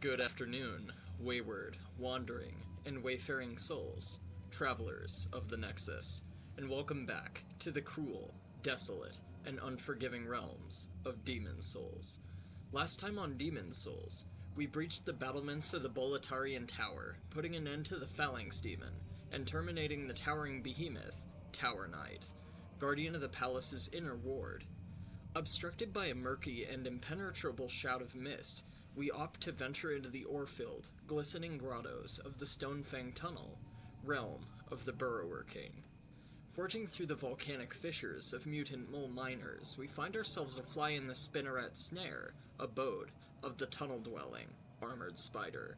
Good afternoon, wayward, wandering, and wayfaring souls, travelers of the Nexus, and welcome back to the cruel, desolate, and unforgiving realms of Demon Souls. Last time on Demon Souls, we breached the battlements of the Boletarian Tower, putting an end to the Phalanx Demon, and terminating the towering behemoth, Tower Knight, guardian of the palace's inner ward. Obstructed by a murky and impenetrable shroud of mist, we opt to venture into the ore-filled, glistening grottos of the Stonefang Tunnel, realm of the Burrower King. Forging through the volcanic fissures of mutant mole miners, we find ourselves a fly in the spinneret snare, abode of the tunnel-dwelling, armored spider.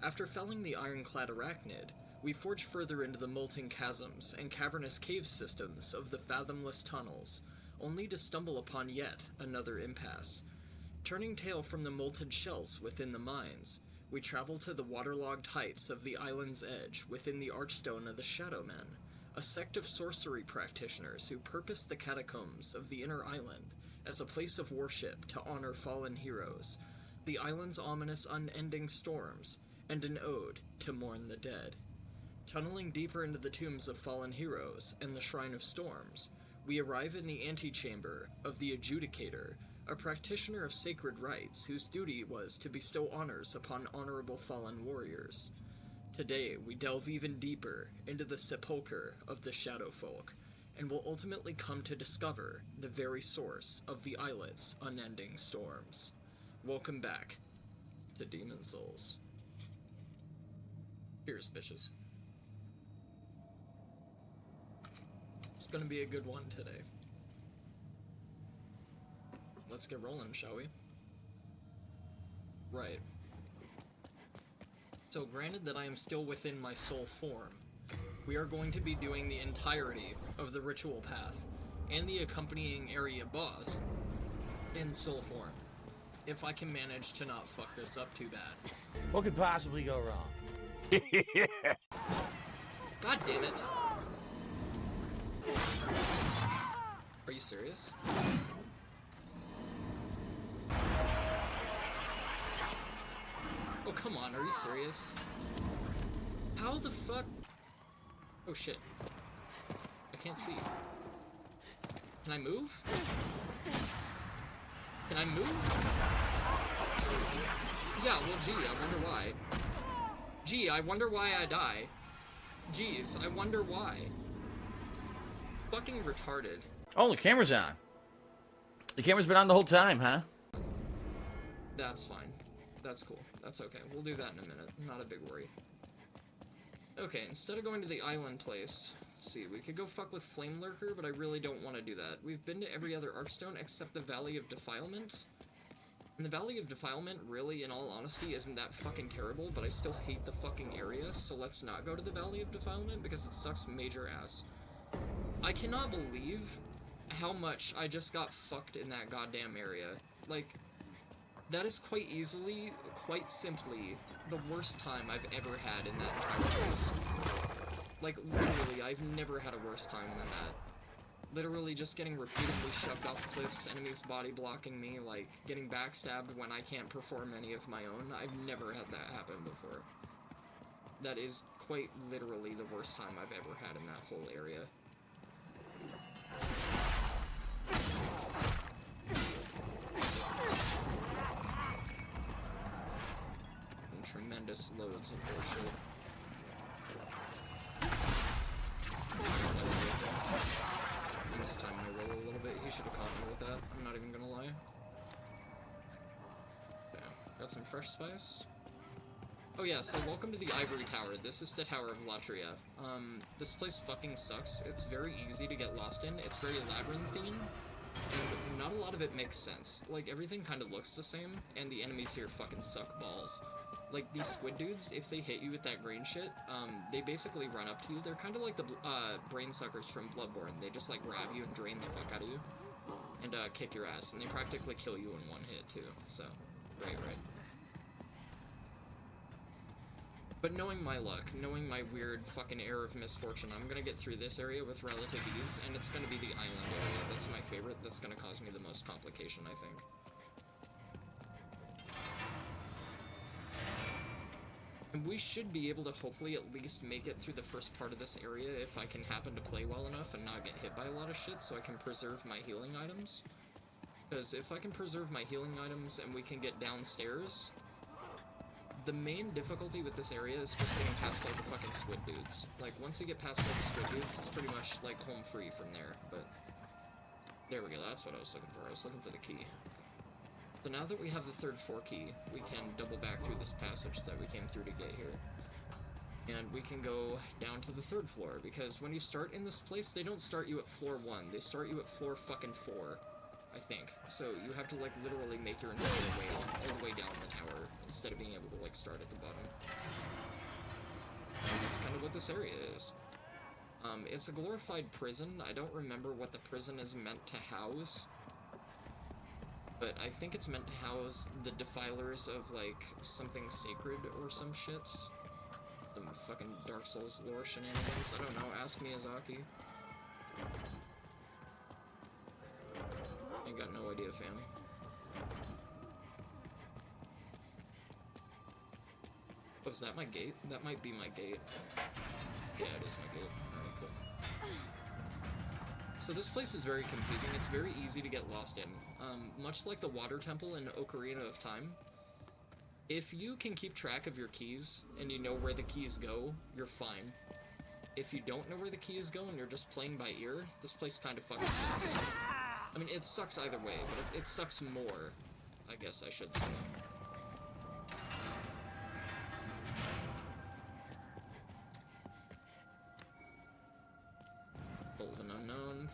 After felling the ironclad arachnid, we forge further into the molten chasms and cavernous cave systems of the fathomless tunnels, only to stumble upon yet another impasse. Turning tail from the molten shells within the mines, we travel to the waterlogged heights of the island's edge within the Archstone of the Shadowmen, a sect of sorcery practitioners who purposed the catacombs of the inner island as a place of worship to honor fallen heroes, the island's ominous unending storms, and an ode to mourn the dead. Tunneling deeper into the tombs of fallen heroes and the Shrine of Storms, we arrive in the antechamber of the Adjudicator, a practitioner of sacred rites whose duty was to bestow honors upon honorable fallen warriors. Today, we delve even deeper into the sepulchre of the Shadowfolk, and will ultimately come to discover the very source of the islet's unending storms. Welcome back to Demon Souls. Cheers, bitches. It's gonna be a good one today. Let's get rolling, shall we? Right. So granted that I am still within my soul form, we are going to be doing the entirety of the ritual path and the accompanying area boss in soul form, if I can manage to not fuck this up too bad. What could possibly go wrong? God damn it. Are you serious? Oh, come on, are you serious? How the fuck? Oh, shit. I can't see. Can I move? Can I move? Yeah, well, gee, I wonder why. Gee, I wonder why I die. Geez, I wonder why. Fucking retarded. Oh, the camera's on. The camera's been on the whole time, huh? That's fine. That's cool. That's okay. We'll do that in a minute. Not a big worry. Okay, instead of going to the island place, let's see, we could go fuck with Flame Lurker, but I really don't want to do that. We've been to every other Archstone except the Valley of Defilement. And the Valley of Defilement, really, in all honesty, isn't that fucking terrible, but I still hate the fucking area, so let's not go to the Valley of Defilement, because it sucks major ass. I cannot believe how much I just got fucked in that goddamn area. Like, that is quite easily, quite simply, the worst time I've ever had in that entire place. Like, literally, I've never had a worse time than that. Literally just getting repeatedly shoved off cliffs, enemies body blocking me, like, getting backstabbed when I can't perform any of my own. I've never had that happen before. That is quite literally the worst time I've ever had in that whole area. And tremendous loads of bullshit. This time I roll a little bit. He should have caught me with that. I'm not even gonna lie. Yeah, got some fresh spice. Oh yeah, so welcome to the Ivory Tower. This is the Tower of Latria. This place fucking sucks. It's very easy to get lost in. It's very labyrinthine, and not a lot of it makes sense. Like, everything kind of looks the same, and the enemies here fucking suck balls. Like, these squid dudes, if they hit you with that green shit, they basically run up to you. They're kind of like the brain suckers from Bloodborne. They just, like, grab you and drain the fuck out of you, and kick your ass, and they practically kill you in one hit, too. So, right. But knowing my luck, knowing my weird fucking air of misfortune, I'm gonna get through this area with relative ease, and it's gonna be the island area. That's my favorite. That's gonna cause me the most complication, I think. And we should be able to hopefully at least make it through the first part of this area if I can happen to play well enough and not get hit by a lot of shit, so I can preserve my healing items. Because if I can preserve my healing items and we can get downstairs, the main difficulty with this area is just getting past all the fucking squid dudes. Like, once you get past all the squid dudes, it's pretty much, like, home free from there, but... There we go, that's what I was looking for. I was looking for the key. So now that we have the third floor key, we can double back through this passage that we came through to get here. And we can go down to the third floor, because when you start in this place, they don't start you at floor 1, they start you at floor fucking 4, I think. So you have to, like, literally make your entire way all the way down the tower, instead of being able to, like, start at the bottom. And that's kind of what this area is. It's a glorified prison. I don't remember what the prison is meant to house. But I think it's meant to house the defilers of, like, something sacred or some shit. Some fucking Dark Souls lore shenanigans. I don't know. Ask Miyazaki. I got no idea, fam. Oh, is that my gate? That might be my gate. Yeah, it is my gate. Alright, cool. So this place is very confusing. It's very easy to get lost in. Much like the water temple in Ocarina of Time, if you can keep track of your keys and you know where the keys go, you're fine. If you don't know where the keys go and you're just playing by ear, this place kind of fucking sucks. I mean, it sucks either way, but it sucks more, I guess I should say. Unknown.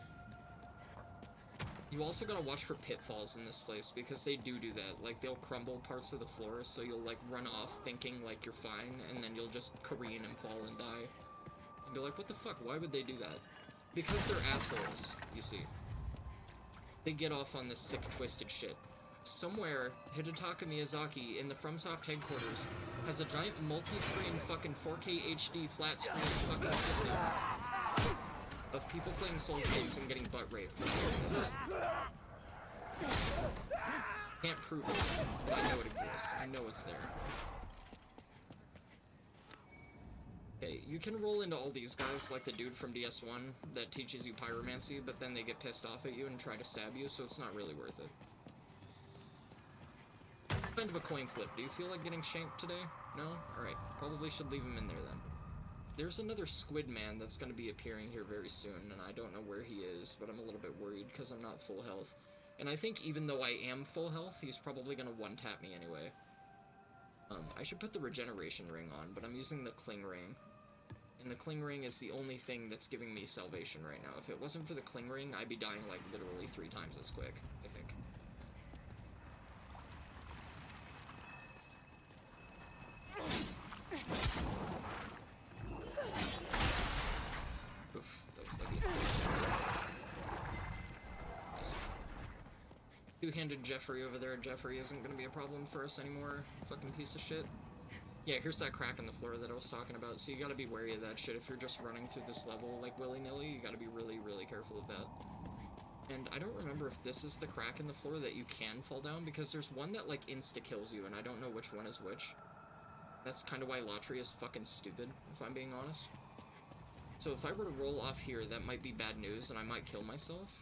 You also gotta watch for pitfalls in this place, because they do that. Like, they'll crumble parts of the floor, so you'll, like, run off thinking, like, you're fine, and then you'll just careen and fall and die. And be like, what the fuck, why would they do that? Because they're assholes, you see. They get off on this sick, twisted shit. Somewhere, Hidetaka Miyazaki, in the FromSoft headquarters, has a giant multi-screen fucking 4K HD flat screen fucking system of people playing Souls games and getting butt raped. Can't prove it, but I know it exists. I know it's there. Okay, you can roll into all these guys like the dude from DS1 that teaches you pyromancy, but then they get pissed off at you and try to stab you, so it's not really worth it. Kind of a coin flip. Do you feel like getting shanked today? No? Alright, probably should leave him in there then. There's another squid man that's going to be appearing here very soon, and I don't know where he is, but I'm a little bit worried because I'm not full health. And I think even though I am full health, he's probably going to one-tap me anyway. I should put the regeneration ring on, but I'm using the cling ring. And the cling ring is the only thing that's giving me salvation right now. If it wasn't for the cling ring, I'd be dying, like, literally 3 times as quick, I think. Oof, that was lucky. Nice. Two-handed Jeffrey over there. Jeffrey isn't gonna be a problem for us anymore. Fucking piece of shit. Yeah, here's that crack in the floor that I was talking about, so you gotta be wary of that shit. If you're just running through this level, like, willy-nilly, you gotta be really, really careful of that. And I don't remember if this is the crack in the floor that you can fall down, because there's one that, like, insta-kills you, and I don't know which one is which. That's kind of why Latria is fucking stupid, if I'm being honest. So if I were to roll off here, that might be bad news, and I might kill myself.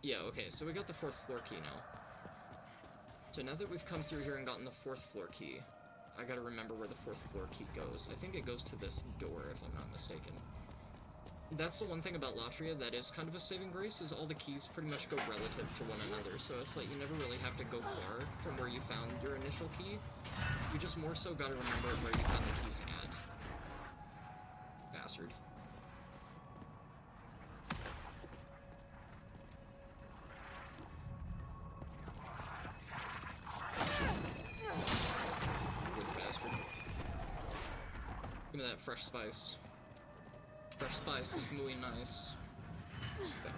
Yeah, okay, so we got the 4th floor key now. So now that we've come through here and gotten the 4th floor key, I gotta remember where the 4th floor key goes. I think it goes to this door, if I'm not mistaken. That's the one thing about Latria that is kind of a saving grace, is all the keys pretty much go relative to one another, so it's like you never really have to go far from where you found your initial key. You just more so gotta remember where you found the keys at. Bastard. Good bastard. Give me that fresh spice. Fresh spice is muy nice. Okay.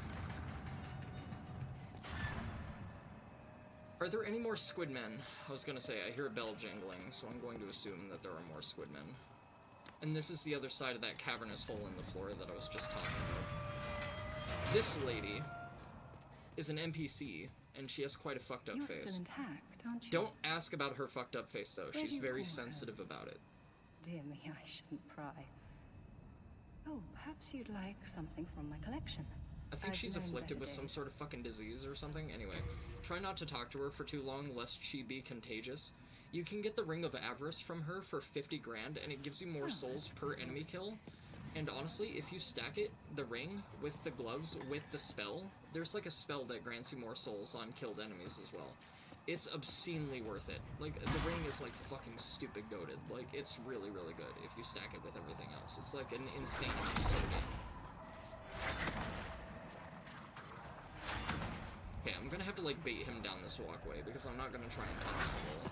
Are there any more squidmen? I was gonna say, I hear a bell jangling, so I'm going to assume that there are more squidmen. And this is the other side of that cavernous hole in the floor that I was just talking about. This lady is an NPC, and she has quite a fucked up You're face. still intact, aren't you? Don't ask about her fucked up face, though. Where'd She's you very call her? sensitive about it. Dear me, I shouldn't pry. Oh, perhaps you'd like something from my collection. I think I've she's known afflicted better with some days. sort of fucking disease or something. Anyway, try not to talk to her for too long, lest she be contagious. You can get the Ring of Avarice from her for 50 grand, and it gives you more souls per enemy kill. And honestly, if you stack it, the ring, with the gloves, with the spell, there's like a spell that grants you more souls on killed enemies as well. It's obscenely worth it. Like, the ring is like fucking stupid goated. Like, it's really, really good if you stack it with everything else. It's like an insane amount of soul gain. Okay, I'm gonna have to like bait him down this walkway because I'm not gonna try and punch him all.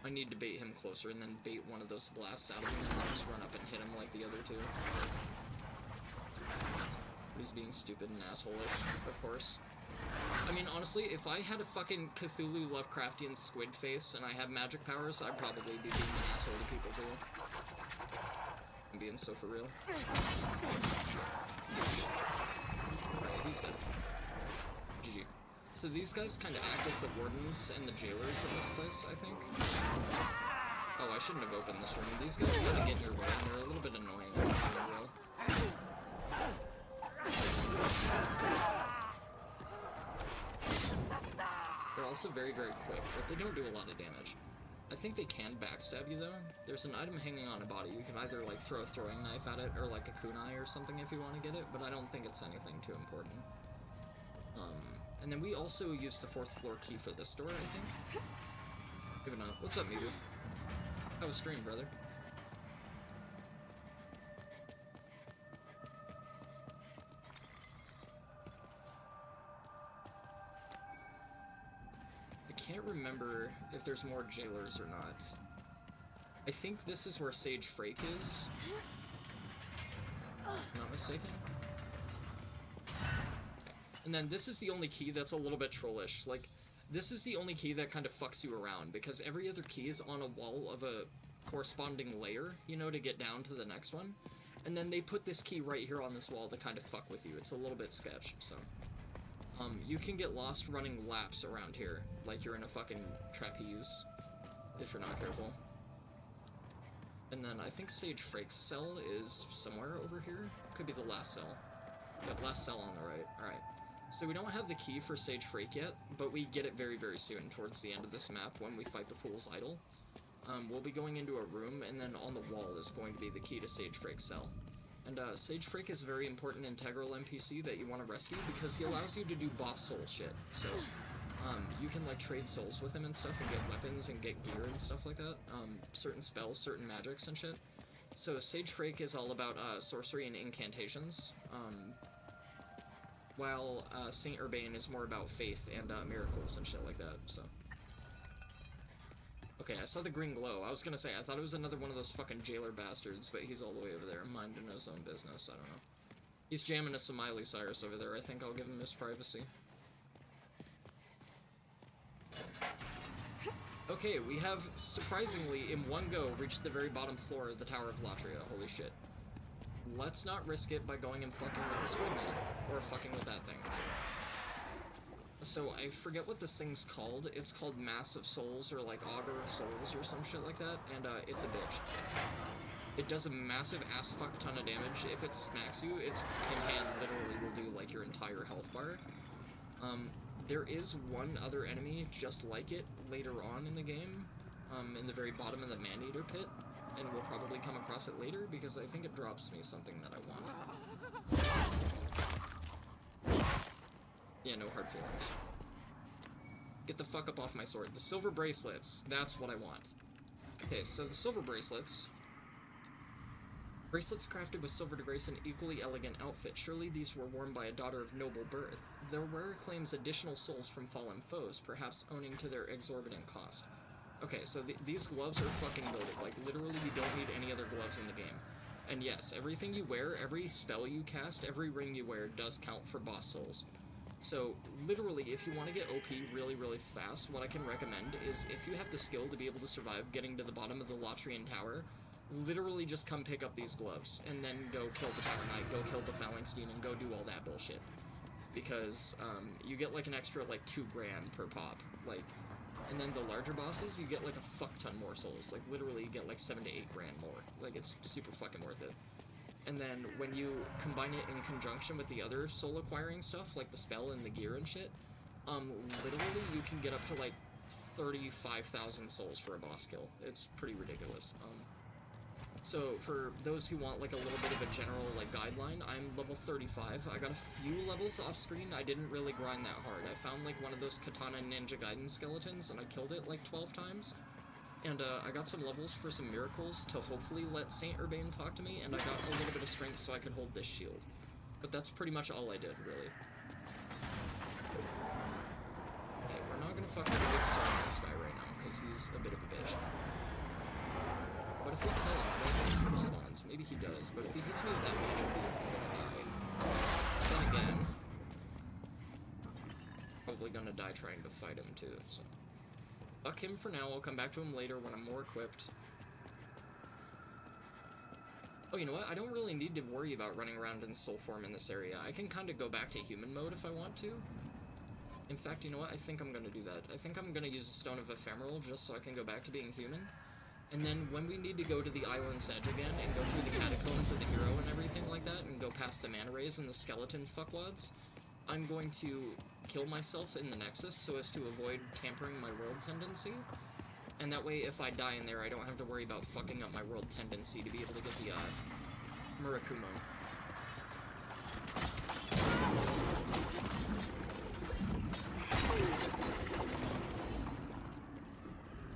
I need to bait him closer and then bait one of those blasts out of him and then just run up and hit him like the other two. But he's being stupid and assholeish, of course. I mean, honestly, if I had a fucking Cthulhu Lovecraftian squid face and I had magic powers, I'd probably be being an asshole to people too. I'm being so for real. Alright, he's dead. GG. So these guys kind of act as the wardens and the jailers of this place, I think. Oh, I shouldn't have opened this room. These guys kind of get in your way, and they're a little bit annoying, if I'm being real. They're also very, very quick, but they don't do a lot of damage. I think they can backstab you, though. There's an item hanging on a body. You can either, like, throw a throwing knife at it, or, like, a kunai or something if you want to get it, but I don't think it's anything too important. And then we also used the 4th floor key for this door, I think. Maybe not. What's up, Mibu? How was stream, brother? I can't remember if there's more jailers or not. I think this is where Sage Frake is. Not mistaken. And then this is the only key that's a little bit trollish. Like, this is the only key that kind of fucks you around, because every other key is on a wall of a corresponding layer, you know, to get down to the next one. And then they put this key right here on this wall to kind of fuck with you. It's a little bit sketch, so. You can get lost running laps around here, like you're in a fucking trapeze, if you're not careful. And then I think Sage Frake's cell is somewhere over here. Could be the last cell. Yep, last cell on the right. Alright. So we don't have the key for Sage Frake yet, but we get it very, very soon, towards the end of this map, when we fight the Fool's Idol. We'll be going into a room, and then on the wall is going to be the key to Sage Frake's cell. And Sage Frake is a very important integral NPC that you want to rescue, because he allows you to do boss soul shit. So, you can, like, trade souls with him and stuff, and get weapons and get gear and stuff like that. Certain spells, certain magics and shit. So Sage Frake is all about sorcery and incantations, while Saint Urbane is more about faith and miracles and shit like that, so. Okay, I saw the green glow. I was gonna say, I thought it was another one of those fucking jailer bastards, but he's all the way over there, minding his own business, I don't know. He's jamming a Miley Cyrus over there. I think I'll give him his privacy. Okay, we have, surprisingly, in one go, reached the very bottom floor of the Tower of Latria. Holy shit. Let's not risk it by going and fucking with the Squid Man, or fucking with that thing. So, I forget what this thing's called. It's called Mass of Souls, or like Augur of Souls, or some shit like that, and it's a bitch. It does a massive ass fuck ton of damage. If it smacks you, its in-hand literally will do like your entire health bar. There is one other enemy just like it later on in the game, in the very bottom of the Man-Eater pit, and we'll probably come across it later, because I think it drops me something that I want. Yeah, no hard feelings. Get the fuck up off my sword. The silver bracelets, that's what I want. Okay, so the silver bracelets. Bracelets crafted with silver to grace an equally elegant outfit. Surely these were worn by a daughter of noble birth. Their wearer claims additional souls from fallen foes, perhaps owing to their exorbitant cost. Okay, so these gloves are fucking loaded. Like, literally, you don't need any other gloves in the game. And yes, everything you wear, every spell you cast, every ring you wear does count for boss souls. So, literally, if you want to get OP really, really fast, what I can recommend is, if you have the skill to be able to survive getting to the bottom of the Latrian Tower, literally just come pick up these gloves, and then go kill the Tower Knight, go kill the Phalanx Demon, go do all that bullshit. because you get like an extra like 2 grand per pop, like, and then the larger bosses you get like a fuck ton more souls, like literally you get like 7 to 8 grand more, like it's super fucking worth it. And then when you combine it in conjunction with the other soul acquiring stuff, like the spell and the gear and shit, literally you can get up to like 35,000 souls for a boss kill. It's pretty ridiculous. So for those who want like a little bit of a general like guideline, I'm level 35. I got a few levels off screen. I didn't really grind that hard. I found like one of those Katana Ninja Gaiden skeletons and I killed it like 12 times. And I got some levels for some miracles to hopefully let Saint Urbane talk to me, and I got a little bit of strength so I could hold this shield. But that's pretty much all I did, really. Okay, we're not gonna fucking big song this guy right now, because he's a bit of a bitch. But if we kill him, I don't think he responds. Maybe he does, but if he hits me with that magic beam, I'm gonna die. Then again, probably gonna die trying to fight him too, so. Fuck him for now, I'll come back to him later when I'm more equipped. Oh, you know what? I don't really need to worry about running around in soul form in this area. I can kind of go back to human mode if I want to. In fact, you know what? I think I'm gonna do that. I think I'm gonna use a Stone of Ephemeral just so I can go back to being human. And then when we need to go to the island's edge again and go through the catacombs of the hero and everything like that, and go past the mana rays and the skeleton fuckwads, I'm going to kill myself in the Nexus so as to avoid tampering my world tendency. And that way, if I die in there, I don't have to worry about fucking up my world tendency to be able to get the, Murakumo.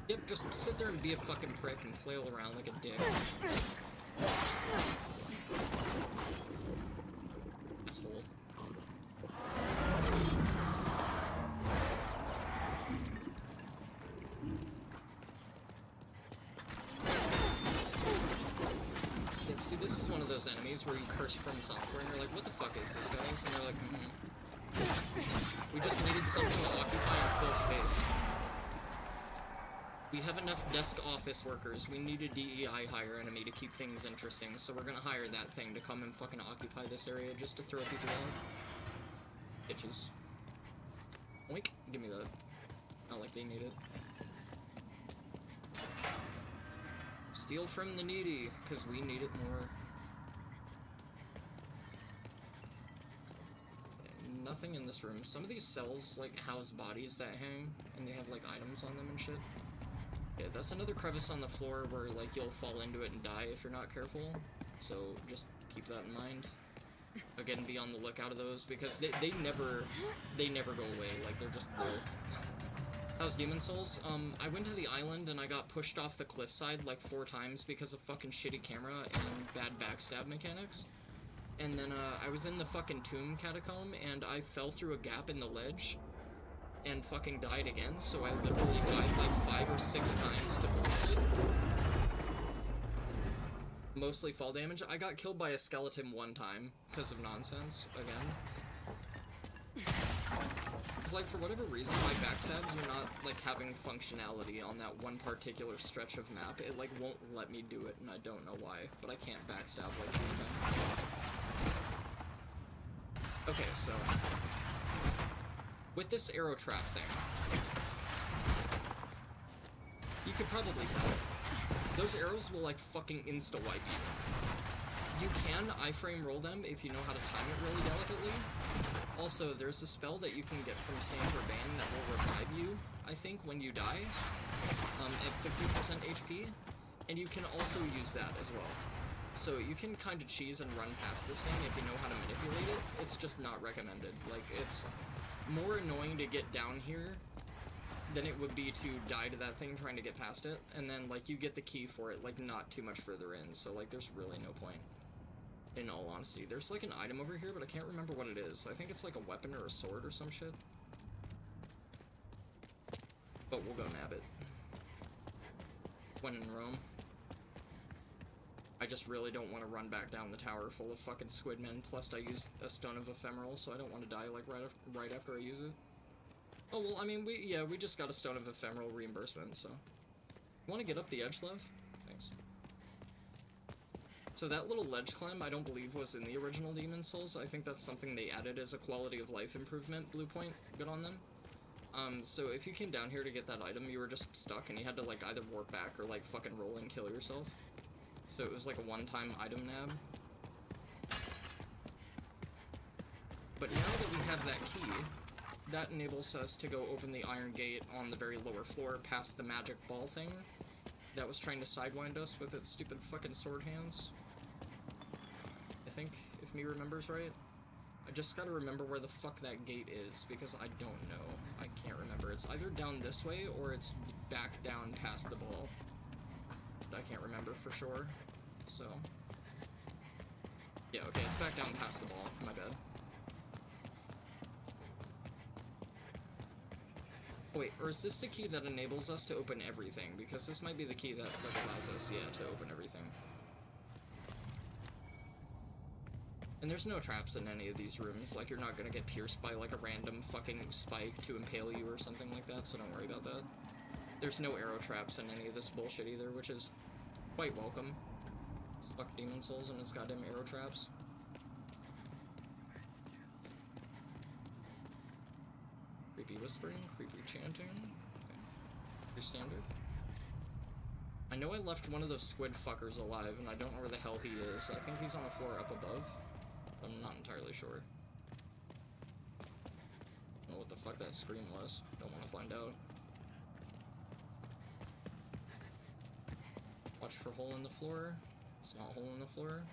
Yep, just sit there and be a fucking prick and flail around like a dick. Asshole. Yep, see, this is one of those enemies where you curse from software and you're like, what the fuck is this, guys? And they're like, We just needed something to occupy and fill space. We have enough desk office workers. We need a DEI hire enemy to keep things interesting, so we're gonna hire that thing to come and fucking occupy this area just to throw people off. Bitches. Oink. Give me that. Not like they need it. Steal from the needy, because we need it more. Okay, nothing in this room. Some of these cells, like, house bodies that hang, and they have, like, items on them and shit. Yeah, that's another crevice on the floor where, like, you'll fall into it and die if you're not careful. So, just keep that in mind. Again, be on the lookout of those, because they never go away. Like, they're just there. How's Demon Souls? I went to the island and I got pushed off the cliffside, like, 4 times because of fucking shitty camera and bad backstab mechanics. And then, I was in the fucking tomb catacomb, and I fell through a gap in the ledge and fucking died again, so I literally died like 5 or 6 times to bullshit. Mostly fall damage. I got killed by a skeleton 1 time because of nonsense, again. It's like, for whatever reason, my backstabs are not, like, having functionality on that one particular stretch of map. It, like, won't let me do it, and I don't know why, but I can't backstab like anything. Okay, so with this arrow trap thing, you could probably tell. Those arrows will, like, fucking insta-wipe you. You can iframe roll them if you know how to time it really delicately. Also, there's a spell that you can get from Saint Urbane that will revive you, I think, when you die, at 50% HP, and you can also use that as well. So you can kind of cheese and run past this thing if you know how to manipulate it. It's just not recommended. Like, it's more annoying to get down here than it would be to die to that thing trying to get past it, and then, like, you get the key for it, like, not too much further in, so, like, there's really no point, in all honesty. There's, like, an item over here, but I can't remember what it is. I think it's, like, a weapon or a sword or some shit. But we'll go nab it. When in Rome. I just really don't want to run back down the tower full of fucking squidmen, plus I used a Stone of Ephemeral, so I don't want to die, like, right after I use it. Oh, well, I mean, we just got a Stone of Ephemeral reimbursement, so. You want to get up the edge, love? Thanks. So that little ledge climb, I don't believe was in the original Demon Souls. I think that's something they added as a quality of life improvement, Blue Point, good on them. So if you came down here to get that item, you were just stuck and you had to, like, either warp back or, like, fucking roll and kill yourself. So it was like a one-time item nab. But now that we have that key, that enables us to go open the iron gate on the very lower floor past the magic ball thing that was trying to sidewind us with its stupid fucking sword hands. I think, if me remembers right. I just gotta remember where the fuck that gate is, because I don't know. I can't remember. It's either down this way, or it's back down past the ball. But I can't remember for sure, so... Yeah, okay, it's back down past the ball. My bad. Wait, or is this the key that enables us to open everything? Because this might be the key that allows us, yeah, to open everything. And there's no traps in any of these rooms, like you're not gonna get pierced by like a random fucking spike to impale you or something like that, so don't worry about that. There's no arrow traps in any of this bullshit either, which is quite welcome. It's fuck Demon Souls and it's goddamn arrow traps. Creepy whispering, creepy chanting. Okay. Pretty standard. I know I left one of those squid fuckers alive, and I don't know where the hell he is. I think he's on the floor up above. I'm not entirely sure. I don't know what the fuck that scream was. Don't want to find out. Watch for hole in the floor. It's not a hole in the floor.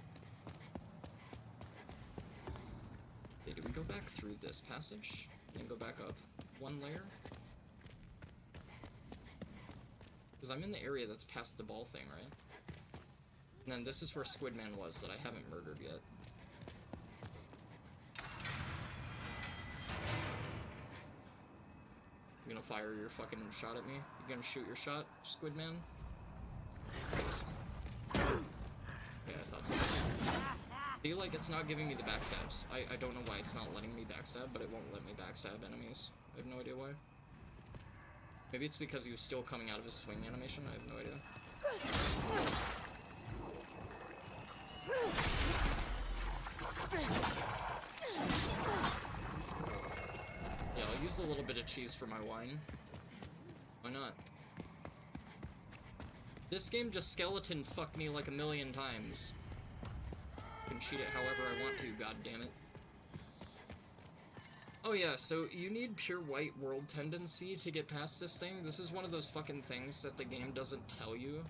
Okay, do we go back through this passage? And then go back up one layer? Because I'm in the area that's past the ball thing, right? And then this is where Squidman was that I haven't murdered yet. You gonna fire your fucking shot at me? You gonna shoot your shot, Squidman? Yeah, I thought so. I feel like it's not giving me the backstabs. I don't know why it's not letting me backstab, but it won't let me backstab enemies. I have no idea why. Maybe it's because he was still coming out of his swing animation, I have no idea. Yeah, I'll use a little bit of cheese for my wine. Why not? This game just skeleton fucked me like a million times. I can cheat it however I want to, goddammit. Oh yeah, so you need pure white world tendency to get past this thing. This is one of those fucking things that the game doesn't tell you.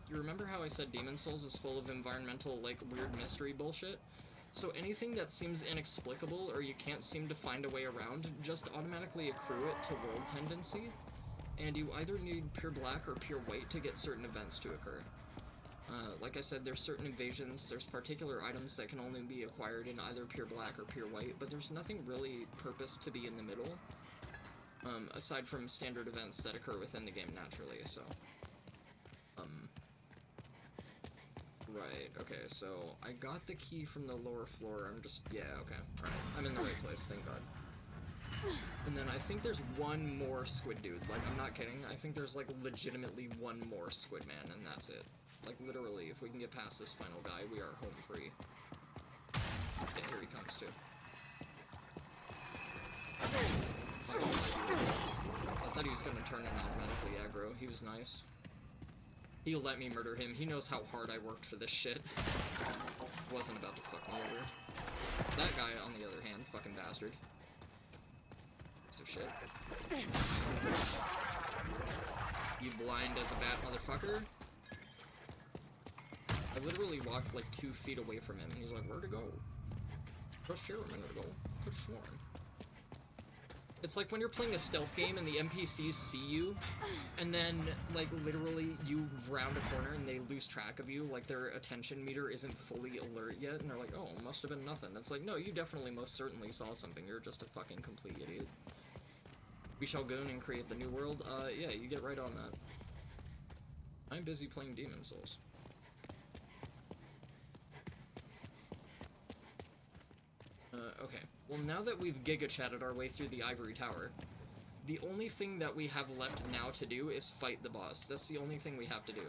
You remember how I said Demon Souls is full of environmental, like, weird mystery bullshit? So anything that seems inexplicable or you can't seem to find a way around, just automatically accrue it to world tendency. And you either need pure black or pure white to get certain events to occur. Like I said, there's certain invasions, there's particular items that can only be acquired in either pure black or pure white, but there's nothing really purposed to be in the middle, aside from standard events that occur within the game naturally, so. Right, okay, so I got the key from the lower floor, yeah, okay, alright, I'm in the right place, thank God. And then I think there's one more squid dude, like, I'm not kidding, I think there's, like, legitimately one more squid man, and that's it. Like, literally, if we can get past this final guy, we are home free. Yeah, here he comes, too. I thought he was gonna turn him automatically aggro. He was nice. He'll let me murder him. He knows how hard I worked for this shit. Wasn't about to fuck me over. That guy, on the other hand, fucking bastard. Piece of shit. You blind as a bat motherfucker. I literally walked like 2 feet away from him, and he's like, where'd it go? Just here a minute ago. Could've sworn. It's like when you're playing a stealth game and the NPCs see you, and then, like, literally you round a corner and they lose track of you, like their attention meter isn't fully alert yet, and they're like, oh, must have been nothing. It's like, no, you definitely most certainly saw something, you're just a fucking complete idiot. We shall go in and create the new world? Yeah, you get right on that. I'm busy playing Demon Souls. Okay. Well, now that we've giga-chatted our way through the Ivory Tower, the only thing that we have left now to do is fight the boss. That's the only thing we have to do.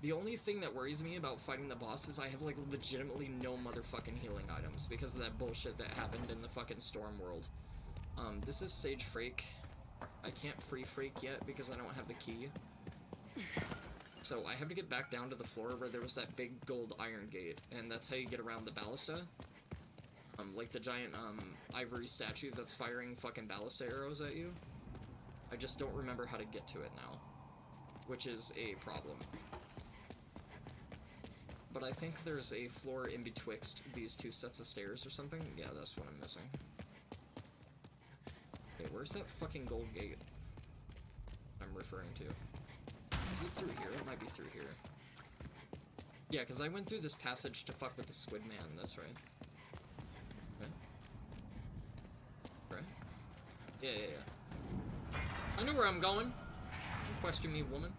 The only thing that worries me about fighting the boss is I have, like, legitimately no motherfucking healing items because of that bullshit that happened in the fucking Storm world. This is Sage Freak. I can't free Freak yet because I don't have the key. So I have to get back down to the floor where there was that big gold iron gate, and that's how you get around the ballista. Like the giant, ivory statue that's firing fucking ballista arrows at you. I just don't remember how to get to it now, which is a problem. But I think there's a floor in betwixt these two sets of stairs or something. Yeah, that's what I'm missing. Okay, where's that fucking gold gate I'm referring to? Is it through here? It might be through here. Yeah, because I went through this passage to fuck with the Squid Man, that's right. Okay. Right? Yeah. I know where I'm going. Don't question me, woman.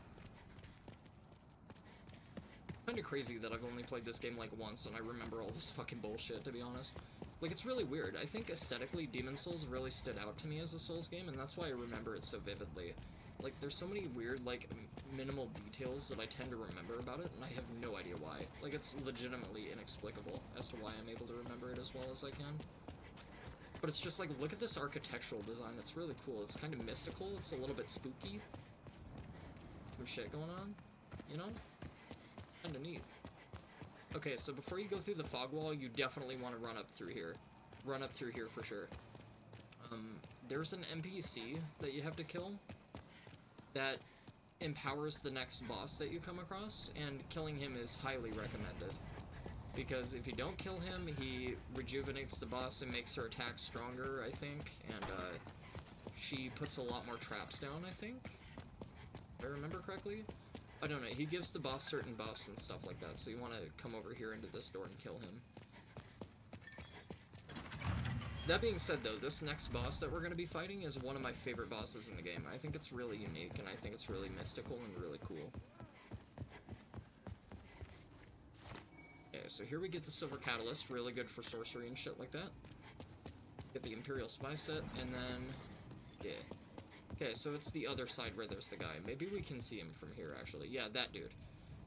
Kinda crazy that I've only played this game like once and I remember all this fucking bullshit, to be honest. Like, it's really weird. I think aesthetically, Demon's Souls really stood out to me as a Souls game, and that's why I remember it so vividly. Like, there's so many weird, like, minimal details that I tend to remember about it, and I have no idea why. Like, it's legitimately inexplicable as to why I'm able to remember it as well as I can. But it's just like, look at this architectural design. It's really cool. It's kind of mystical. It's a little bit spooky. Some shit going on, you know? It's kind of neat. Okay, so before you go through the fog wall, you definitely want to run up through here. Run up through here for sure. There's an NPC that you have to kill that empowers the next boss that you come across, and killing him is highly recommended. Because if you don't kill him, he rejuvenates the boss and makes her attack stronger, I think, and she puts a lot more traps down, I think? If I remember correctly? I don't know, he gives the boss certain buffs and stuff like that, so you want to come over here into this door and kill him. That being said, though, this next boss that we're going to be fighting is one of my favorite bosses in the game. I think it's really unique, and I think it's really mystical and really cool. Okay, so here we get the Silver Catalyst, really good for sorcery and shit like that. Get the Imperial Spy set, and then... yeah. Okay, so it's the other side where there's the guy. Maybe we can see him from here, actually. Yeah, that dude.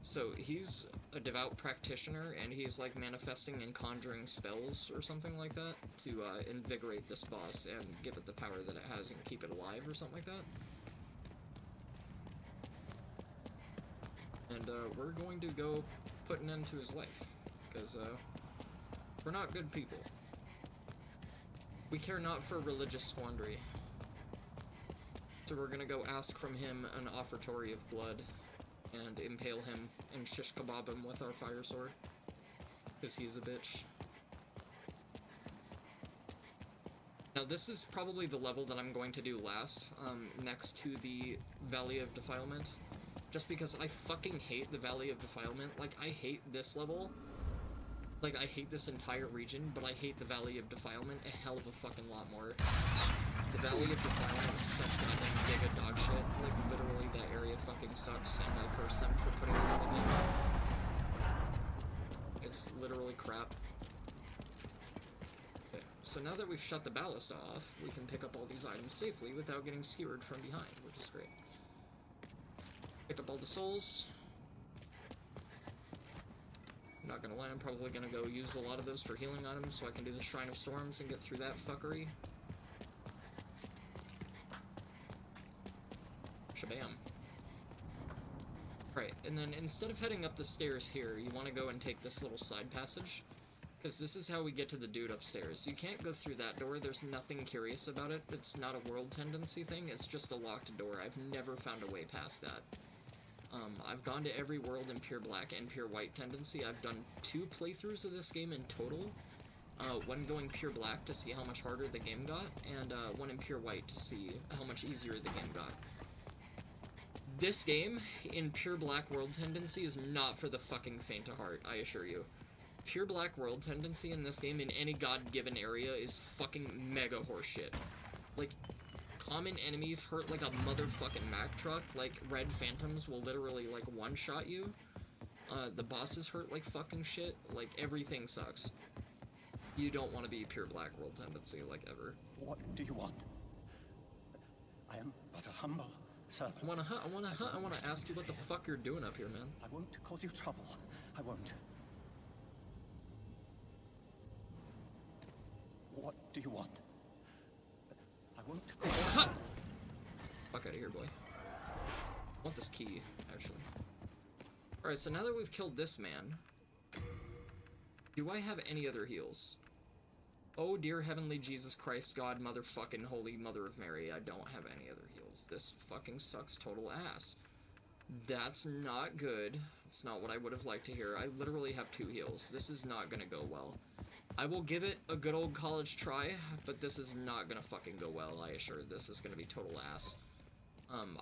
So, he's a devout practitioner, and he's, like, manifesting and conjuring spells or something like that to invigorate this boss and give it the power that it has and keep it alive or something like that. And, we're going to go put an end to his life, because, we're not good people. We care not for religious squandary. So we're gonna go ask from him an offertory of blood, and impale him and shish kebab him with our fire sword. Because he's a bitch. Now this is probably the level that I'm going to do last, next to the Valley of Defilement. Just because I fucking hate the Valley of Defilement. Like, I hate this level. Like, I hate this entire region, but I hate the Valley of Defilement a hell of a fucking lot more. The Valley of Defilement is such goddamn giga dog shit. Like, literally, that area fucking sucks, and I curse them for putting it in the game. It's literally crap. Okay, so now that we've shut the ballast off, we can pick up all these items safely without getting skewered from behind, which is great. Pick up all the souls. Not gonna lie, I'm probably gonna go use a lot of those for healing items so I can do the Shrine of Storms and get through that fuckery. Shabam. Right, and then instead of heading up the stairs here, you want to go and take this little side passage, because this is how we get to the dude upstairs. You can't go through that door, there's nothing curious about it, it's not a world tendency thing, it's just a locked door. I've never found a way past that. I've gone to every world in Pure Black and Pure White tendency. I've done 2 playthroughs of this game in total. One going Pure Black to see how much harder the game got, and one in Pure White to see how much easier the game got. This game, in Pure Black World Tendency, is not for the fucking faint of heart, I assure you. Pure Black World Tendency in this game, in any god-given area, is fucking mega horseshit. Like, common enemies hurt like a motherfucking Mack truck, like, red phantoms will literally, like, one-shot you. The bosses hurt like fucking shit, like, everything sucks. You don't want to be Pure Black World Tendency, like, ever. What do you want? I am but a humble I wanna ask you what the fuck you're doing up here, man. I won't cause you trouble. I won't. What do you want? I won't cause you trouble. Fuck out of here, boy. I want this key, actually. Alright, so now that we've killed this man, do I have any other heals? Oh, dear heavenly Jesus Christ, God, motherfucking holy mother of Mary, I don't have any other heals. This fucking sucks total ass. That's not good. It's not what I would have liked to hear. I literally have 2 heals. This is not gonna go well. I will give it a good old college try, but this is not gonna fucking go well, I assure. This is gonna be total ass.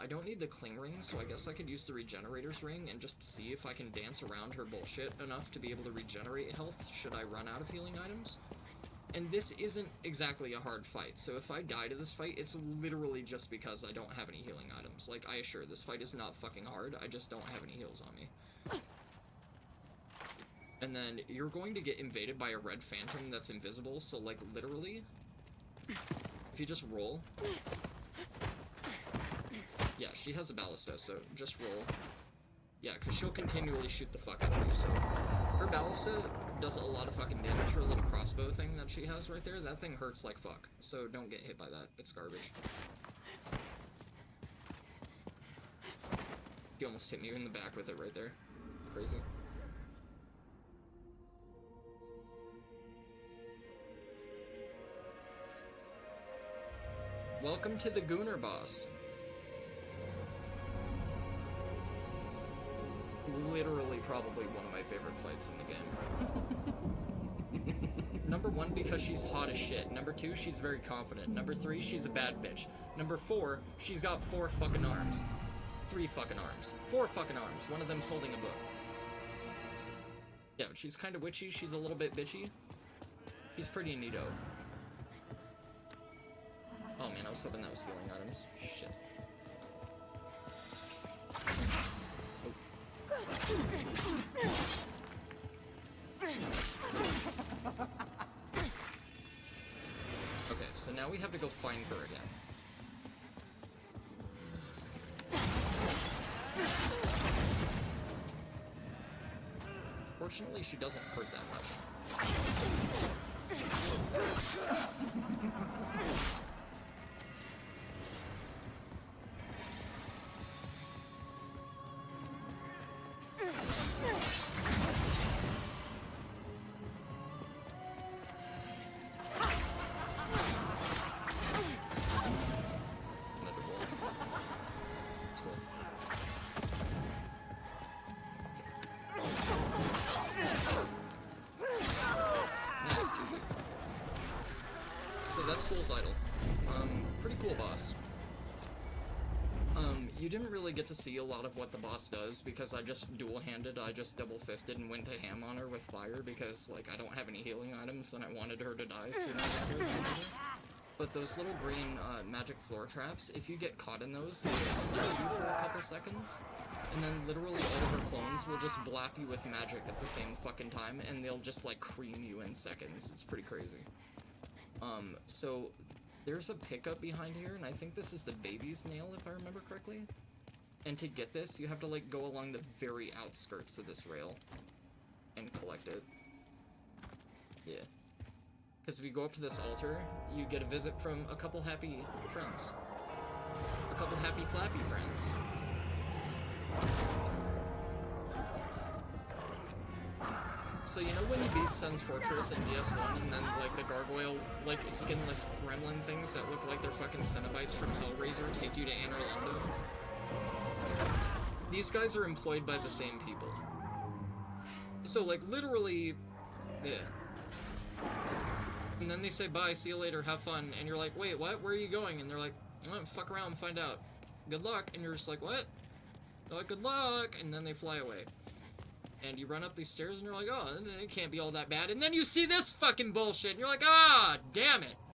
I don't need the cling ring, so I guess I could use the regenerator's ring and just see if I can dance around her bullshit enough to be able to regenerate health should I run out of healing items. And this isn't exactly a hard fight, so if I die to this fight, it's literally just because I don't have any healing items. Like, I assure, this fight is not fucking hard, I just don't have any heals on me. And then, you're going to get invaded by a red phantom that's invisible, so, like, literally, if you just roll... Yeah, she has a ballista, so just roll. Yeah, because she'll continually shoot the fuck out of you, so... Her ballista does a lot of fucking damage. Her little crossbow thing that she has right there, that thing hurts like fuck. So don't get hit by that. It's garbage. She almost hit me in the back with it right there. Crazy. Welcome to the Gooner boss. Literally probably one of my favorite fights in the game. Number 1, because she's hot as shit. Number 2, she's very confident. Number 3, she's a bad bitch. Number 4, she's got 4 fucking arms. 3 fucking arms. 4 fucking arms. One of them's holding a book. Yeah, but she's kind of witchy. She's a little bit bitchy. She's pretty neato. Oh man, I was hoping that was healing items. Shit. Okay, so now we have to go find her again. Fortunately, she doesn't hurt that much. You didn't really get to see a lot of what the boss does because I just dual-handed, I just double-fisted and went to ham on her with fire because, like, I don't have any healing items and I wanted her to die sooner. But those little green magic floor traps, if you get caught in those, they stun you for a couple seconds, and then literally all of her clones will just blap you with magic at the same fucking time, and they'll just, like, cream you in seconds. It's pretty crazy. So... There's a pickup behind here, and I think this is the baby's nail, if I remember correctly. And to get this, you have to, like, go along the very outskirts of this rail and collect it. Yeah. Because if you go up to this altar, you get a visit from a couple happy friends. A couple happy flappy friends. So you know when you beat Sun's Fortress in DS1 and then, like, the gargoyle, like, skinless gremlin things that look like they're fucking Cenobites from Hellraiser take you to Anor Londo? These guys are employed by the same people. So, like, literally, yeah. And then they say, bye, see you later, have fun, and you're like, wait, what? Where are you going? And they're like, oh, fuck around and find out. Good luck. And you're just like, what? They're like, good luck, and then they fly away. And you run up these stairs and you're like, oh, it can't be all that bad. And then you see this fucking bullshit and you're like, ah, damn it.